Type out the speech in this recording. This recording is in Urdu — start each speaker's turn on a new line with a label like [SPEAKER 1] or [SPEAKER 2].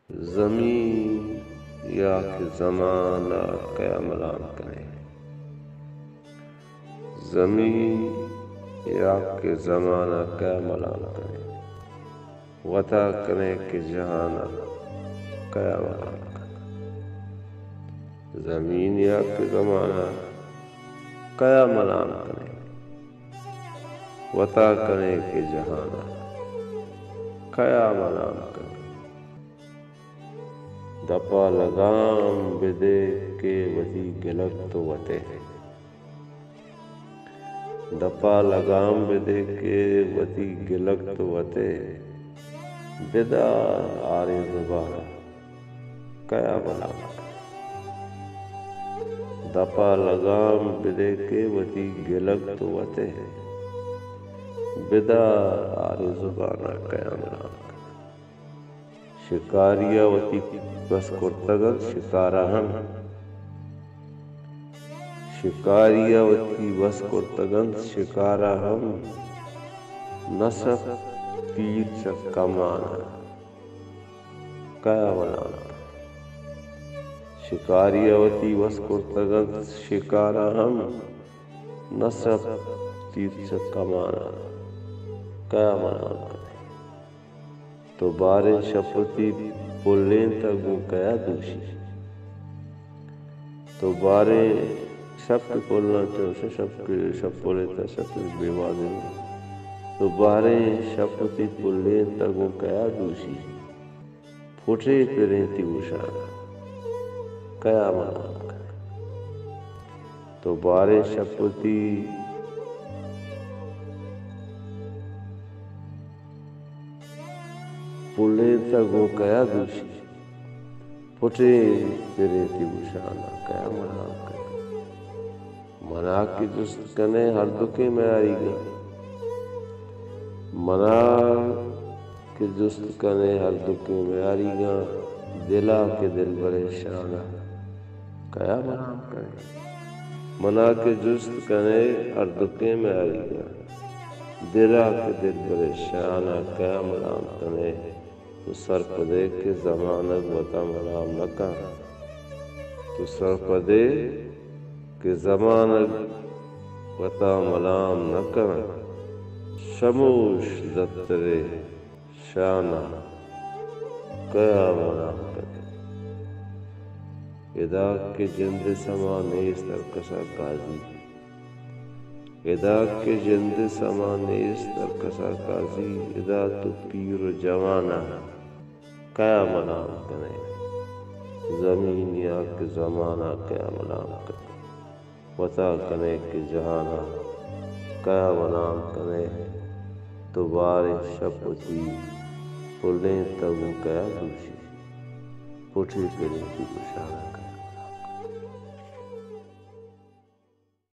[SPEAKER 1] زمین یا کہ زمانہ کیا ملام کرے، زمین یا کہ زمانہ کیا ملام کرے، وطا کرے کہ جہانہ کیا ملام کرے، زمین یا کہ زمانہ کیا ملام کرے، وطا کرے کہ جہانہ کیا ملام کرے، دپا لگام بدے کے وتی گلک تو وتے، دپا لگام بدے کے وتی گلک تو وتے، بدا آرے زبانہ کیا ملام کرے، دپا لگام بدے کے وتی گلک تو وتے، بدا آرے زبانہ کیا ملام کرے، شکاریہ وتی بس کرتگن شکارہ ہم، شکاریہ وتی بس کرتگن شکارہ ہم، نصب تیر چکہ مانا کیا ملام کرے، شکاریہ وتی بس کرتگن شکارہ ہم، نصب تیر چکہ مانا کیا ملام کرے، تو باریں شپتی پلیں تگوں کیا دوشی، تو باریں شپ کے پلنا چاہو شپ پولے تا شپ بے وادن، تو باریں شپتی پلیں تگوں کیا دوشی، پھٹے پریں تی وشانہ کیا ملام کرے، تو باریں شپتی پلیں تگوں کیا دوشی، پھٹے پریں تی وشانہ کیا ملام کرے، منا کی جست کنے ہر دکے میں آئی گا، منا کے جست کنے ہر دکے میں آئی گا، دلا کے دل پریشانہ کیا ملام کرے، منا کے جست کنے ہر دکے میں آئی گا، دلا کے دل پریشانہ کیا ملام کرے، تو سر پدے کے زمانہ وطا ملام نکا، تو سر پدے کے زمانہ وطا ملام نکا، شموش دفتر شانہ کیا ملام کرے، ادا کے جند سما نیست در کسا قاضی، ادا کے جند سما نیست در کسا قاضی، ادا تو پیر و جوانہ کیا ملام کرے، زمین یا کہ زمانہ کیا ملام کرے، وطا کرے کہ جہانہ کیا ملام کرے، تو باریں شپتی پلیں تگوں کیا دوشی، پھٹے پریں تی وشانہ کیا